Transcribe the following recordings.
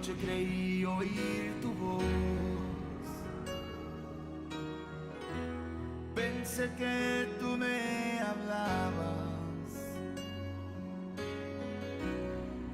Anoche creí oír tu voz, pensé que tú me hablabas.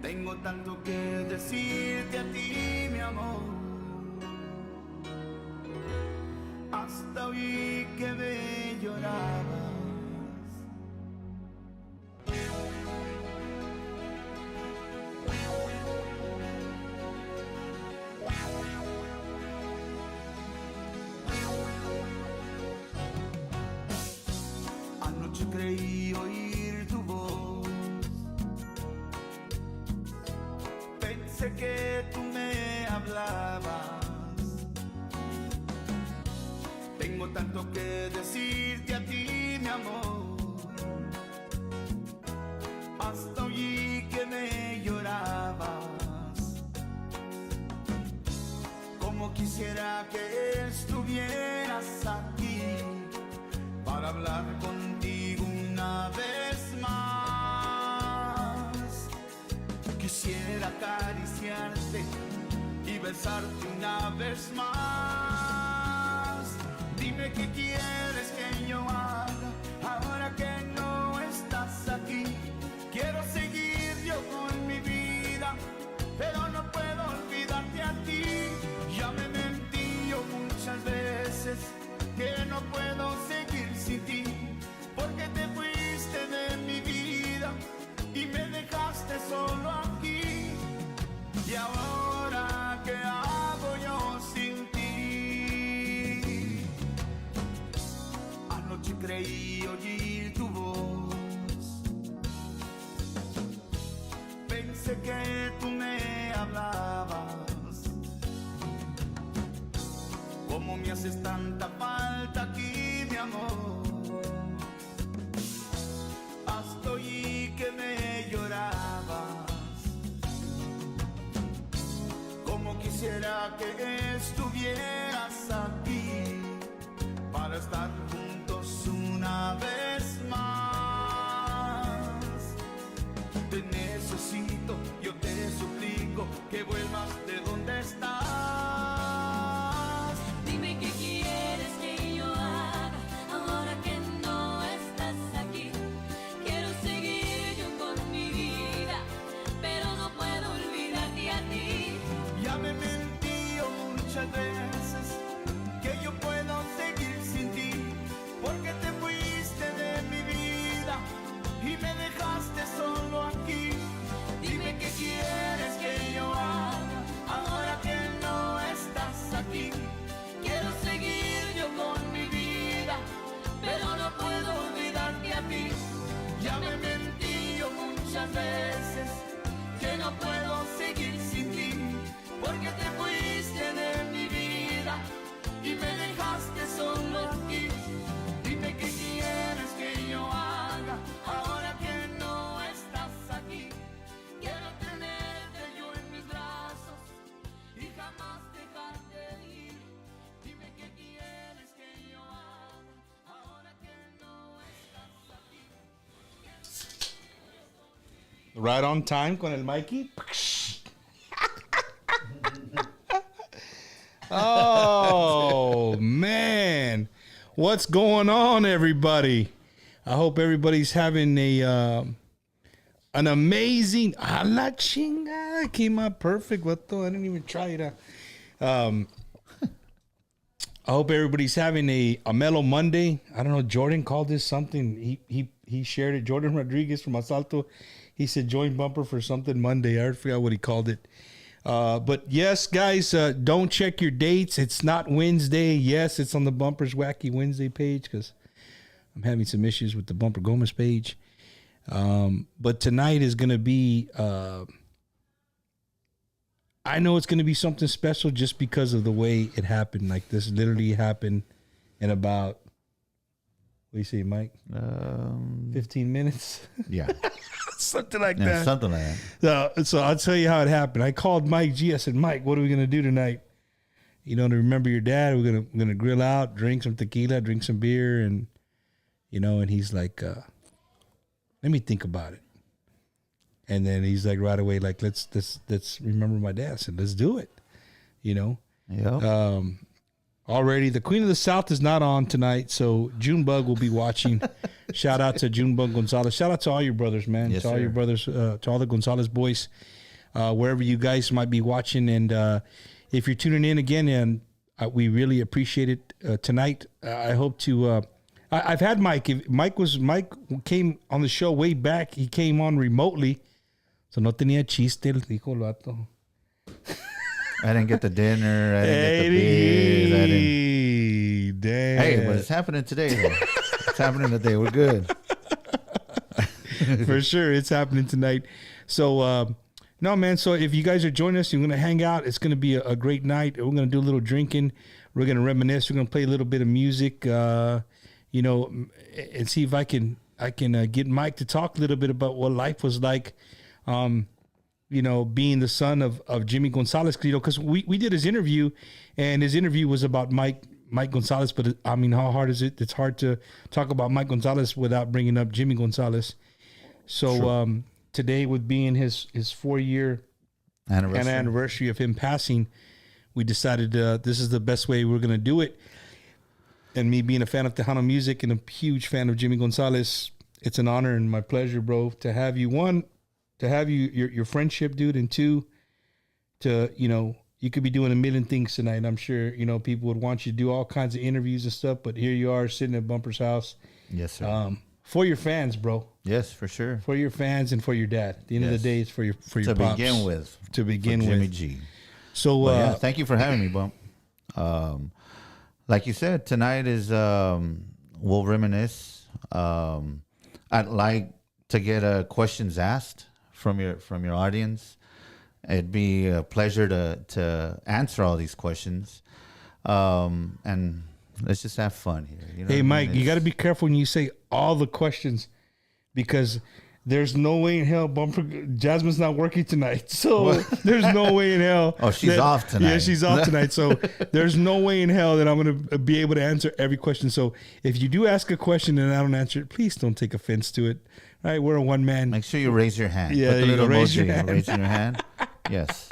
Tengo tanto que decirte a ti, mi amor, hasta oí que me llorabas. Anoche creí oír tu voz, pensé que tú me hablabas. Tengo tanto que decirte a ti, mi amor, hasta oí que me llorabas. Como quisiera que estuvieras aquí para hablar contigo una vez más. Quisiera acariciarte y besarte una vez más. Dime qué quieres que yo haga ahora que no estás aquí. Quiero seguir yo con mi vida, pero no puedo olvidarte a ti. Ya me mentí yo muchas veces que no puedo seguir sin ti, porque te fuiste de mi vida y me dejaste solo aquí. Y ahora, ¿qué hago yo sin ti? Anoche creí oír tu voz, pensé que tú me hablabas. ¿Cómo me haces tanta falta aquí, mi amor? Hasta oí que me llorabas. Como quisiera que estuvieras aquí para estar juntos una vez más. Te necesito, yo te suplico que vuelvas de donde estás. Dime qué quieres que yo haga ahora que no estás aquí. Quiero seguir yo con mi vida, pero no puedo olvidarte a ti. Ya me mentí yo muchas veces que yo puedo seguir sin ti, porque te fuiste de mi vida y me dejaste solo aquí. Dime qué quieres que yo haga ahora que no estás aquí. Quiero seguir yo con mi vida, pero no puedo olvidarte a ti. Ya me mentí yo muchas veces que no puedo seguir sin ti, porque te fuiste de mi vida y me dejaste solo aquí. Dime qué quieres que yo haga ahora que no estás aquí. Quiero tenerte yo en mis brazos y jamás dejarte ir. Dime qué quieres que yo haga ahora que no estás aquí. Right on time con el Mikey. Oh, man. What's going on, everybody? I hope everybody's having an amazing... A la chingada. Came out perfect. What the... I didn't even try it. I hope everybody's having a mellow Monday. I don't know. Jordan called this something. He shared it. Jordan Rodriguez from Asalto. He said join bumper for something Monday. I forgot what he called it. But yes, guys, don't check your dates. It's not Wednesday. Yes, it's on the Bumpers Wacky Wednesday page because I'm having some issues with the Bumper Gomez page. But tonight is going to be, I know it's going to be something special just because of the way it happened. Like this literally happened in about, what do you say, Mike? 15 minutes? Yeah. Something like that. Something like that. So I'll tell you how it happened. I called Mike G. I said, Mike, what are we going to do tonight? You know, to remember your dad, we're gonna grill out, drink some tequila, drink some beer, and, you know, and he's like, let me think about it. And then he's like right away, like, let's remember my dad. I said, let's do it. You know? Yeah. Already, the Queen of the South is not on tonight, so Junebug will be watching. Shout out to Junebug Gonzalez. Shout out to all your brothers, man. Yes, to all sir. your brothers, to all the Gonzalez boys, wherever you guys might be watching. And if you're tuning in again, and we really appreciate it tonight. I hope to. I've had Mike. Mike came on the show way back. He came on remotely, so no tenía chiste. Dijo el vato. I didn't get the dinner. I didn't get the beers. I didn't. Damn. Hey, but it's happening today, though. It's happening today. We're good. For sure, it's happening tonight. So, no, man. So if you guys are joining us, you're going to hang out. It's going to be a great night. We're going to do a little drinking. We're going to reminisce. We're going to play a little bit of music, and see if I can get Mike to talk a little bit about what life was like, being the son of Jimmy Gonzalez, because we did his interview, and his interview was about Mike Gonzalez. But I mean, how hard is it? It's hard to talk about Mike Gonzalez without bringing up Jimmy Gonzalez. So today, with being his 4-year anniversary of him passing, we decided this is the best way we're going to do it. And me being a fan of Tejano music and a huge fan of Jimmy Gonzalez, it's an honor and my pleasure, bro, to have you. One, to have your friendship, dude, and two, to, you could be doing a million things tonight. I'm sure, people would want you to do all kinds of interviews and stuff, but here you are sitting at Bumper's house. Yes, sir. For your fans, bro. Yes, for sure. For your fans and for your dad. At the end of the day, it's for your pops. To begin with. Jimmy G. So, thank you for having me, Bump. Like you said, tonight is we'll reminisce. I'd like to get questions asked from your audience. It'd be a pleasure to answer all these questions, and let's just have fun here. Hey, Mike, you got to be careful when you say all the questions, because there's no way in hell Jasmine's not working tonight. So there's no way in hell. Oh, she's off tonight. Yeah, she's off tonight. So there's no way in hell that I'm going to be able to answer every question. So if you do ask a question and I don't answer it, please don't take offense to it. All right, we're a one man. Make sure you raise your hand. Yeah, put the little raise emoji your hand. raising your hand. Yes.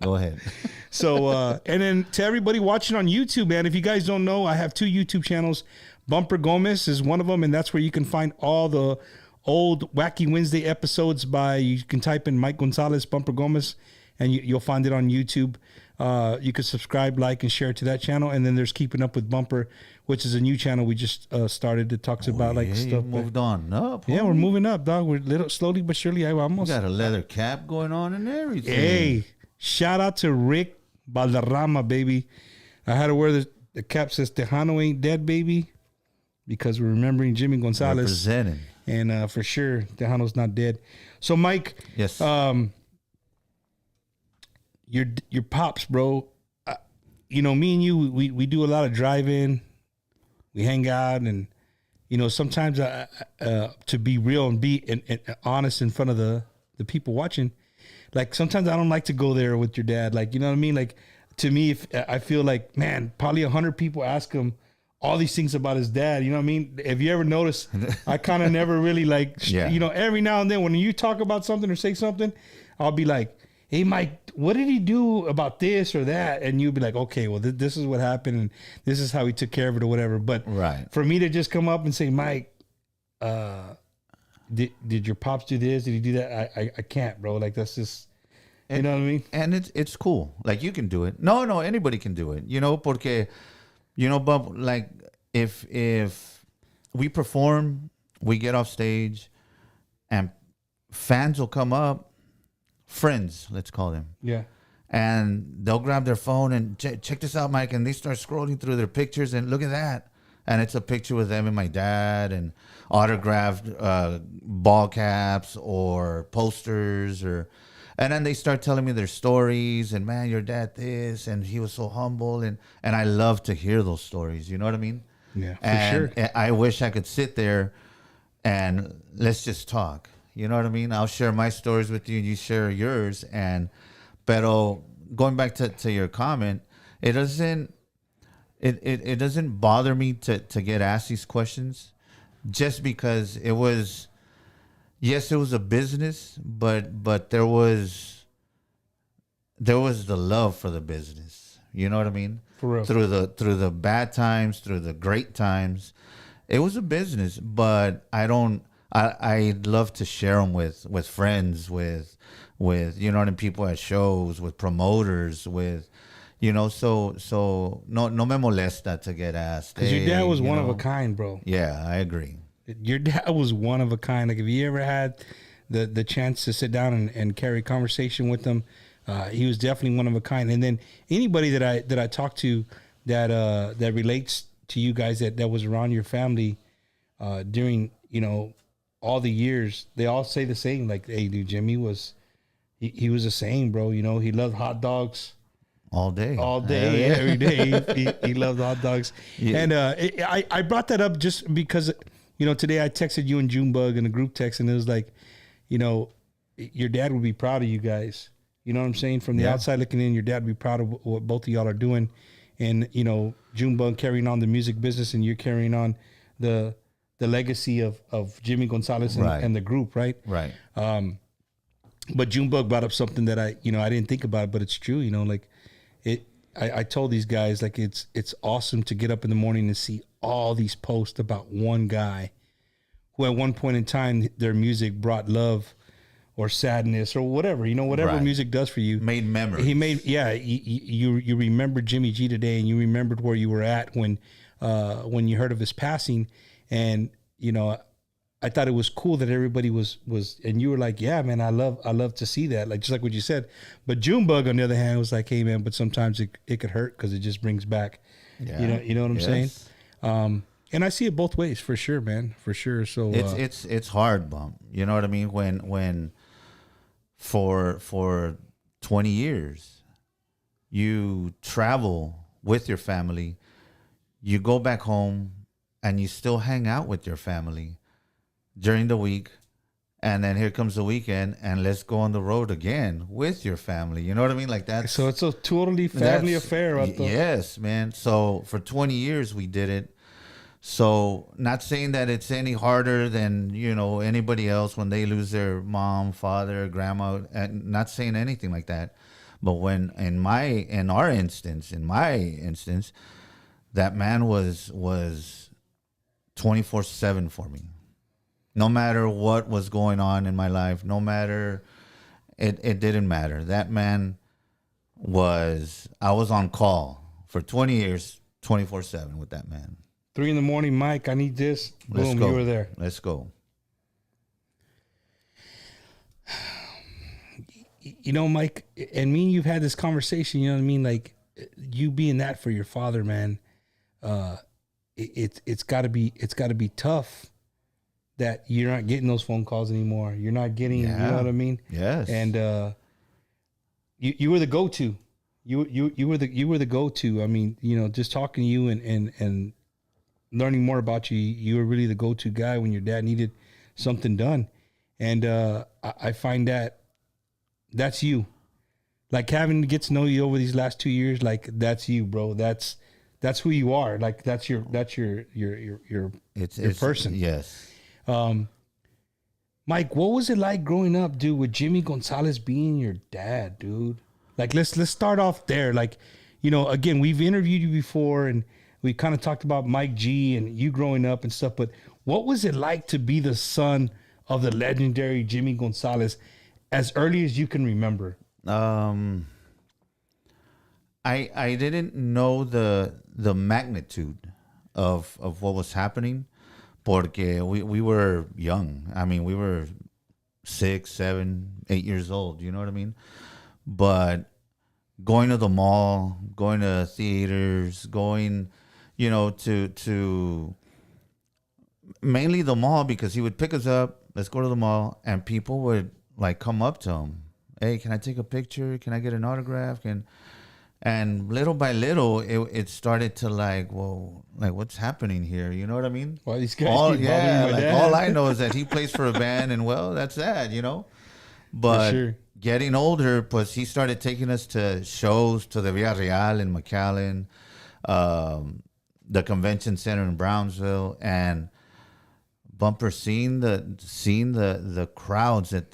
Go ahead. So, and then to everybody watching on YouTube, man, if you guys don't know, I have 2 YouTube channels. Bumper Gomez is one of them, and that's where you can find all the old Wacky Wednesday episodes you can type in Mike Gonzalez, Bumper Gomez, and you'll find it on YouTube. You can subscribe, like, and share to that channel. And then there's Keeping Up with Bumper, which is a new channel we just started that talks about stuff. You moved on up. Yeah, we're moving up, dog. We're slowly but surely. I almost got a leather cap going on and everything. Hey, shout out to Rick Valderrama, baby. I had to wear the cap says Tejano ain't dead, baby, because we're remembering Jimmy Gonzalez. Representing. And for sure, Tejano's not dead. So, Mike, yes, your pops, bro. Me and you, we do a lot of drive-in. We hang out, and sometimes to be real and be and honest in front of the people watching, like sometimes I don't like to go there with your dad. Like, you know what I mean? Like, to me, if I feel like, man, probably 100 people ask him all these things about his dad. You know what I mean? Have you ever noticed? I kind of never really every now and then when you talk about something or say something, I'll be like, hey, Mike, what did he do about this or that? And you'll be like, okay, well, this is what happened, and this is how he took care of it or whatever. But for me to just come up and say, Mike, did your pops do this? Did he do that? I can't, bro. Like, that's just, you know what I mean? And it's cool. Like, you can do it. No, anybody can do it. Porque, but like if we perform, we get off stage, and fans will come up, friends, let's call them. Yeah. And they'll grab their phone and check this out, Mike. And they start scrolling through their pictures and look at that. And it's a picture with them and my dad and autographed ball caps or posters and then they start telling me their stories and, man, your dad this, and he was so humble. And I love to hear those stories. You know what I mean? Yeah, for sure. I wish I could sit there and let's just talk. You know what I mean? I'll share my stories with you and you share yours. Pero going back to your comment, it doesn't bother me to get asked these questions, just because it was yes, it was a business, but there was the love for the business. You know what I mean? For real. Through the bad times, through the great times, it was a business. But I don't. I love to share them with friends, with you know what I mean, people at shows, with promoters, with so no me molesta to get asked. Because your "Hey, dad was you one of a know?" kind, bro. Yeah, I agree. Your dad was one of a kind. Like if you ever had the chance to sit down and carry conversation with him, he was definitely one of a kind. And then anybody that I talked to that relates to you guys that was around your family during all the years, they all say the same. Like, hey, dude, Jimmy was he was the same, bro. He loved hot dogs. All day. All Hell day, yeah. every day. He loved hot dogs. Yeah. And I brought that up just because, today I texted you and Junebug in a group text, and it was like, your dad would be proud of you guys. You know what I'm saying? From the Yeah. outside looking in, your dad would be proud of what both of y'all are doing. And, Junebug carrying on the music business, and you're carrying on the legacy of Jimmy Gonzalez Right. and the group, right? Right. But Junebug brought up something that I didn't think about, but it's true. I told these guys, like, it's awesome to get up in the morning and see all these posts about one guy who at one point in time their music brought love or sadness or whatever, whatever Right. music does for you. Made memories. He made, yeah. You remembered Jimmy G today, and you remembered where you were at when you heard of his passing, and I thought it was cool that everybody was, and you were like, yeah, man, I love to see that, like just like what you said. But Junebug, on the other hand, was like, hey, man, but sometimes it could hurt because it just brings back, Yeah. you know what I'm saying? Yes. And I see it both ways, for sure, man, for sure. So It's hard, bump. You know what I mean? When for 20 years you travel with your family, you go back home and you still hang out with your family during the week, and then here comes the weekend and let's go on the road again with your family. You know what I mean? Like that. so it's a totally family affair. Yes, man. So for 20 years we did it. So not saying that it's any harder than, anybody else when they lose their mom, father, grandma, and not saying anything like that. But when in my instance, that man was 24/7 for me. No matter what was going on in my life, no matter, it didn't matter. That man I was on call for 20 years, 24/7 with that man. 3 a.m, Mike, I need this. Let's Boom, go. you were there. Let's go. Mike, and me and you've had this conversation, you know what I mean? Like, you being that for your father, man, it's gotta be tough that you're not getting those phone calls anymore. You're not getting, you know what I mean? Yes. And you were the go-to. You were the go-to. I mean, just talking to you and learning more about you, you were really the go-to guy when your dad needed something done. And I find that's you. Like, having to get to know you over these last 2 years, like, that's you, bro. That's who you are. Like, that's your person. Yes. Mike, what was it like growing up, dude, with Jimmy Gonzalez being your dad, dude? Like, let's start off there. Like, again, we've interviewed you before, and we kind of talked about Mike G and you growing up and stuff, but what was it like to be the son of the legendary Jimmy Gonzalez as early as you can remember? I didn't know the magnitude of what was happening, porque we were young. I mean, we were 6, 7, 8 years old. You know what I mean? But going to the mall, going to theaters, going, to mainly the mall, because he would pick us up. Let's go to the mall, and people would like come up to him. Hey, can I take a picture? Can I get an autograph? And little by little, it started to like, whoa, like, what's happening here? You know what I mean? Why these guys keep bothering my dad? All I know is that he plays for a band, and well, that's that, But sure. Getting older, plus he started taking us to shows, to the Villarreal in McAllen, the convention center in Brownsville, and Bumper, seeing the crowds that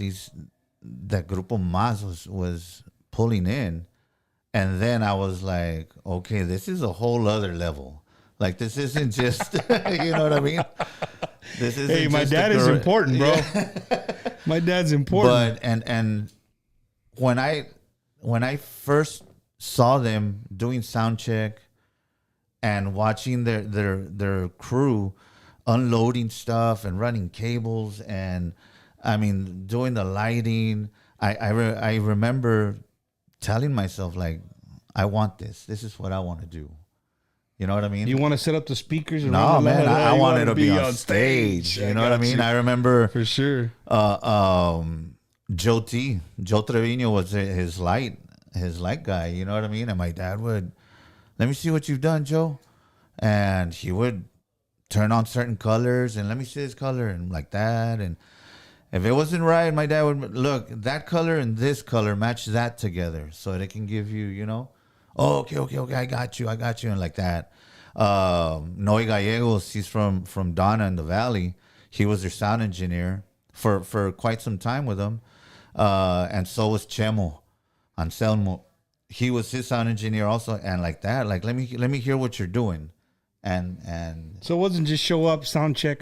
Grupo Más was pulling in, and then I was like, okay, this is a whole other level. Like, this isn't just, you know what I mean? This isn't. Hey, my just dad is important, bro. My dad's important. But and when I first saw them doing sound check and watching their crew unloading stuff and running cables and, I mean, doing the lighting, I remember telling myself, like, I want this. This is what I want to do. You know what I mean? You want to set up the speakers? No, man. I wanted to be on stage. You know what I mean? I remember for sure. Joe Trevino was his light guy. You know what I mean? And my dad would, let me see what you've done, Joe. And he would turn on certain colors and let me see this color and like that. And if it wasn't right, my dad would look, that color and this color, match that together so it can give you, you know, oh, okay, I got you, and like that. Noe Gallegos, he's from Donna in the Valley. He was their sound engineer for quite some time with them. And so was Chemo Anselmo. He was his sound engineer also, and like that. Like, let me hear what you're doing. And so it wasn't just show up, sound check.